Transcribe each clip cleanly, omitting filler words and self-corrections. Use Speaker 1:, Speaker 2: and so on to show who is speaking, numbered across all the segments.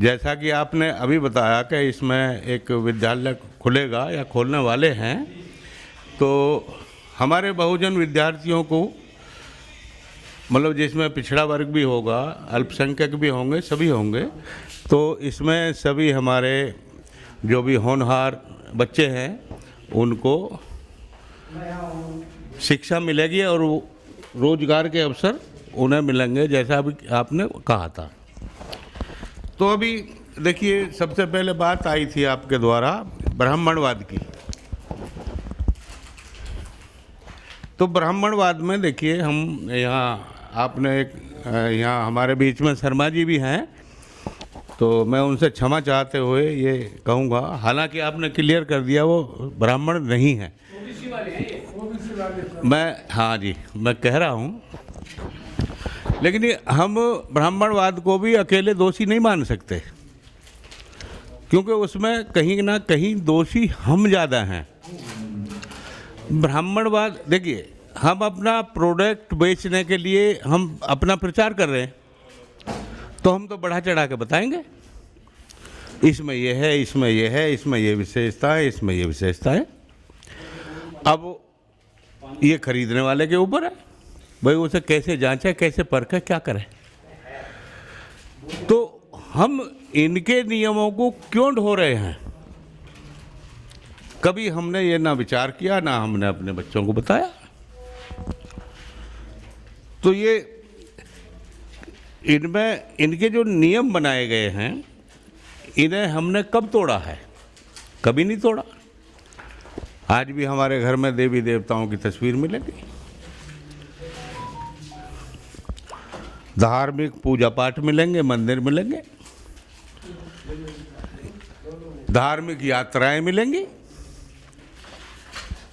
Speaker 1: जैसा कि आपने अभी बताया कि इसमें एक विद्यालय खुलेगा या खोलने वाले हैं, तो हमारे बहुजन विद्यार्थियों को, मतलब जिसमें पिछड़ा वर्ग भी होगा, अल्पसंख्यक भी होंगे, सभी होंगे, तो इसमें सभी हमारे जो भी होनहार बच्चे हैं उनको शिक्षा मिलेगी और रोजगार के अवसर उन्हें मिलेंगे, जैसा अभी आपने कहा था। तो अभी देखिए, सबसे पहले बात आई थी आपके द्वारा ब्राह्मणवाद की। तो ब्राह्मणवाद में देखिए, हम यहाँ आपने एक यहाँ हमारे बीच में शर्मा जी भी हैं, तो मैं उनसे क्षमा चाहते हुए ये कहूँगा, हालांकि आपने क्लियर कर दिया वो ब्राह्मण नहीं है। हाँ जी, मैं कह रहा हूँ, लेकिन ये हम ब्राह्मणवाद को भी अकेले दोषी नहीं मान सकते, क्योंकि उसमें कहीं ना कहीं दोषी हम ज़्यादा हैं। ब्राह्मणवाद देखिए, हम अपना प्रोडक्ट बेचने के लिए हम अपना प्रचार कर रहे हैं, तो हम तो बढ़ा चढ़ा के बताएंगे, इसमें ये है, इसमें ये है, इसमें ये विशेषता है, इसमें ये विशेषता है। अब ये खरीदने वाले के ऊपर है भाई, उसे कैसे जांचे, कैसे परखे, क्या करें। तो हम इनके नियमों को क्यों ढो रहे हैं, कभी हमने ये ना विचार किया, ना हमने अपने बच्चों को बताया। तो ये इनमें इनके जो नियम बनाए गए हैं, इन्हें हमने कब तोड़ा है? कभी नहीं तोड़ा। आज भी हमारे घर में देवी देवताओं की तस्वीर मिलेगी, धार्मिक पूजा पाठ मिलेंगे, मंदिर मिलेंगे, धार्मिक यात्राएं मिलेंगी,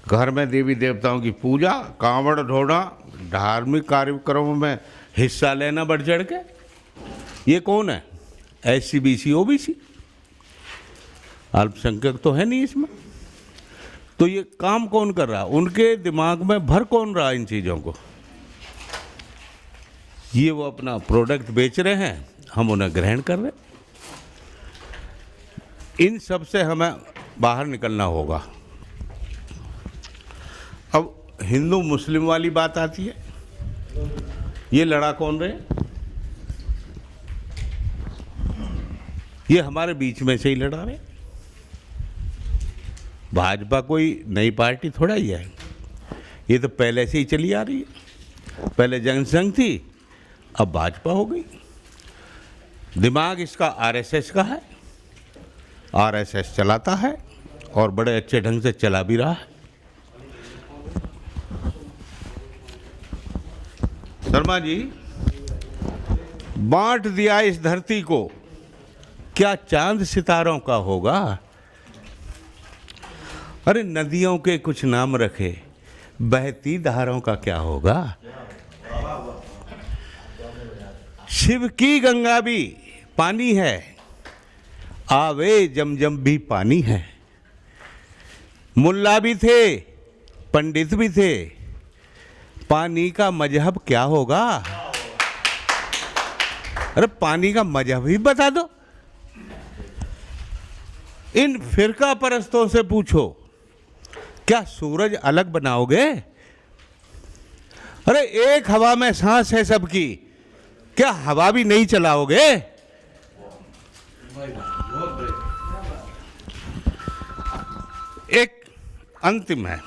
Speaker 1: घर में देवी देवताओं की पूजा, कांवड़ ढोना, धार्मिक कार्यक्रमों में हिस्सा लेना बढ़ चढ़ के। ये कौन है? SC BC OBC, अल्पसंख्यक तो है नहीं इसमें। तो ये काम कौन कर रहा? उनके दिमाग में भर कौन रहा इन चीज़ों को? ये वो अपना प्रोडक्ट बेच रहे हैं, हम उन्हें ग्रहण कर रहे हैं। इन सब से हमें बाहर निकलना होगा। अब हिंदू मुस्लिम वाली बात आती है, ये लड़ा कौन रहे? ये हमारे बीच में से ही लड़ा रहे। भाजपा कोई नई पार्टी थोड़ा ही है, ये तो पहले से ही चली आ रही है। पहले जनसंघ थी, अब भाजपा हो गई। दिमाग इसका RSS का है, RSS चलाता है और बड़े अच्छे ढंग से चला भी रहा है। शर्मा जी, बांट दिया इस धरती को, क्या चांद सितारों का होगा? अरे नदियों के कुछ नाम रखे, बहती धाराओं का क्या होगा? शिव की गंगा भी पानी है, आवे जमजम भी पानी है। मुल्ला भी थे, पंडित भी थे, पानी का मजहब क्या होगा? अरे पानी का मजहब ही बता दो। इन फिरका परस्तों से पूछो, क्या सूरज अलग बनाओगे? अरे एक हवा में सांस है सबकी, क्या हवा भी नहीं चलाओगे? एक अंतिम है,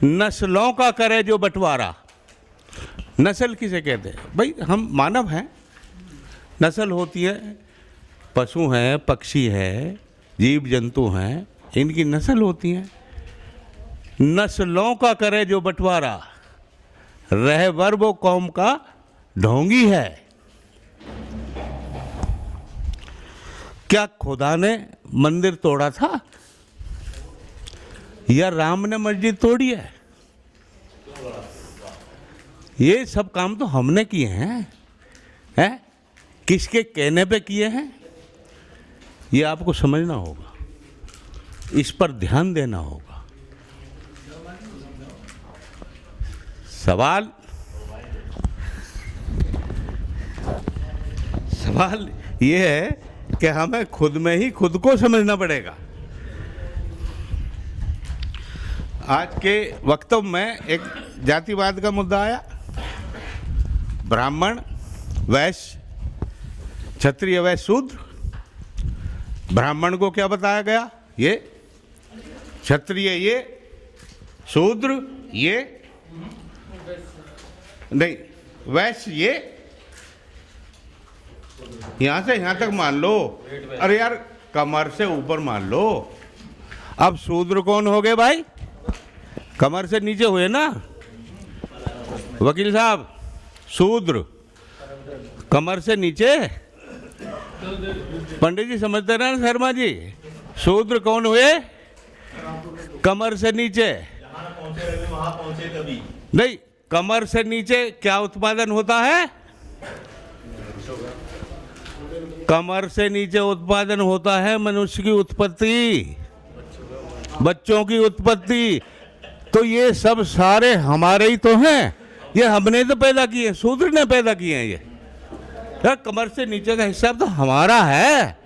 Speaker 1: नस्लों का करे जो बंटवारा। नस्ल किसे कहते हैं? भाई हम मानव हैं, नस्ल होती है, पशु हैं, पक्षी है, जीव जंतु हैं, इनकी नस्ल होती है। नस्लों का करे जो बंटवारा, रहबर वो कौम का ढोंगी है। क्या खुदा ने मंदिर तोड़ा था या राम ने मस्जिद तोड़ी है? ये सब काम तो हमने किए हैं, किसके कहने पे किए हैं? ये आपको समझना होगा, इस पर ध्यान देना होगा। सवाल ये है कि हमें खुद में ही खुद को समझना पड़ेगा। आज के वक्तव्य में एक जातिवाद का मुद्दा आया। ब्राह्मण, वैश्य, क्षत्रिय, वैश्य, शूद्र। ब्राह्मण को क्या बताया गया? ये, क्षत्रिय ये, शूद्र ये, नहीं वैश्य ये, यहां से यहां तक मान लो। अरे यार कमर से ऊपर मान लो। अब शूद्र कौन हो गए भाई? कमर से नीचे हुए ना वकील साहब। शूद्र कमर से नीचे। पंडित जी समझते ना शर्मा जी? शूद्र कौन हुए? कमर से नीचे। नहीं, कमर से नीचे क्या उत्पादन होता है? कमर से नीचे उत्पादन होता है मनुष्य की उत्पत्ति, बच्चों की उत्पत्ति। तो ये सब सारे हमारे ही तो हैं, ये हमने तो पैदा किए, शूद्र ने पैदा किए हैं। ये कमर से नीचे का हिस्सा तो हमारा है,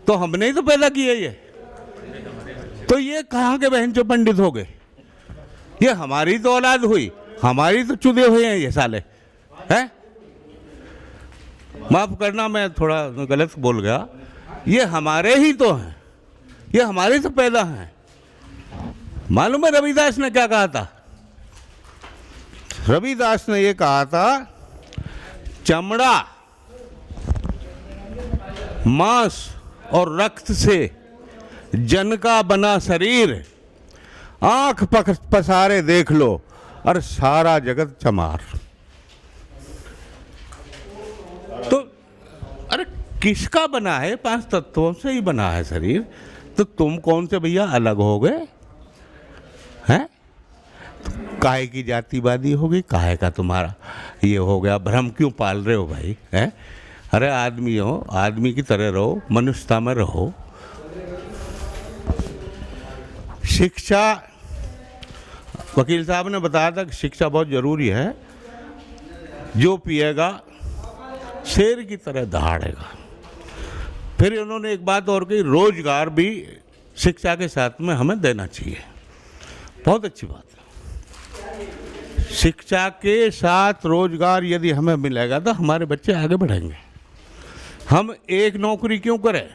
Speaker 1: तो हमने ही तो पैदा किए ये। तो ये कहाँ के बहन जो पंडित हो गए? ये हमारी तो औलाद हुई, हमारी तो चुदे हुए हैं ये साले हैं। माफ करना मैं थोड़ा गलत बोल गया। ये हमारे ही तो हैं, ये हमारे तो पैदा हैं। मालूम है रविदास ने क्या कहा था? रविदास ने ये कहा था, चमड़ा, मांस और रक्त से जन का बना शरीर, आंख पसारे देख लो और सारा जगत चमार। तो अरे किसका बना है? 5 तत्वों से ही बना है शरीर। तो तुम कौन से भैया अलग हो गए हैं? काहे की जातिवादी होगी, काहे का तुम्हारा ये हो गया? भ्रम क्यों पाल रहे हो भाई हैं? अरे आदमी हो, आदमी की तरह रहो, मनुष्यता में रहो। शिक्षा, वकील साहब ने बताया था कि शिक्षा बहुत ज़रूरी है। जो पिएगा शेर की तरह दहाड़ेगा। फिर उन्होंने एक बात और कही, रोजगार भी शिक्षा के साथ में हमें देना चाहिए। बहुत अच्छी बात है। शिक्षा के साथ रोजगार यदि हमें मिलेगा तो हमारे बच्चे आगे बढ़ेंगे। हम एक नौकरी क्यों करें?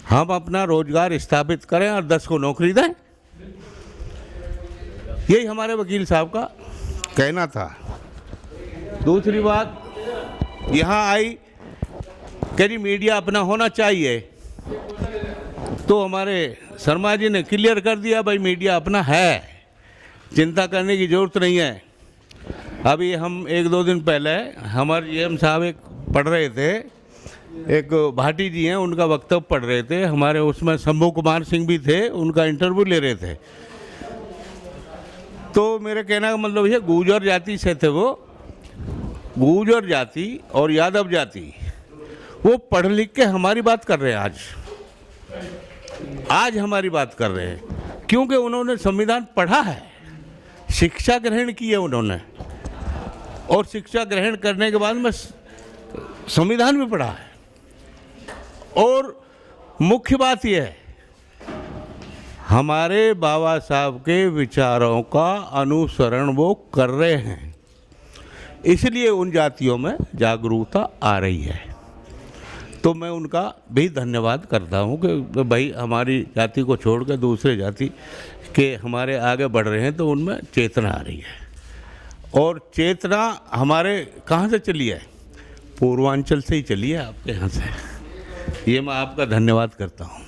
Speaker 1: हम अपना रोजगार स्थापित करें और 10 को नौकरी दें। यही हमारे वकील साहब का कहना था। दूसरी बात यहाँ आई कि मीडिया अपना होना चाहिए, तो हमारे शर्मा जी ने क्लियर कर दिया, भाई मीडिया अपना है, चिंता करने की ज़रूरत नहीं है। अभी हम 1-2 दिन पहले हमारे जीएम साहब एक पढ़ रहे थे, एक भाटी जी हैं, उनका वक्तव्य पढ़ रहे थे। हमारे उसमें शंभू कुमार सिंह भी थे, उनका इंटरव्यू ले रहे थे। तो मेरे कहने का मतलब ये, गुर्जर जाति से थे वो, गुर्जर जाति और यादव जाति, वो पढ़ लिख के हमारी बात कर रहे हैं। आज हमारी बात कर रहे हैं क्योंकि उन्होंने संविधान पढ़ा है, शिक्षा ग्रहण की है उन्होंने, और शिक्षा ग्रहण करने के बाद में संविधान भी पढ़ा है। और मुख्य बात यह है, हमारे बाबा साहब के विचारों का अनुसरण वो कर रहे हैं, इसलिए उन जातियों में जागरूकता आ रही है। तो मैं उनका भी धन्यवाद करता हूँ कि भाई हमारी जाति को छोड़कर दूसरे जाति के हमारे आगे बढ़ रहे हैं, तो उनमें चेतना आ रही है। और चेतना हमारे कहाँ से चली है? पूर्वांचल से ही चली है, आपके यहाँ से। ये मैं आपका धन्यवाद करता हूँ।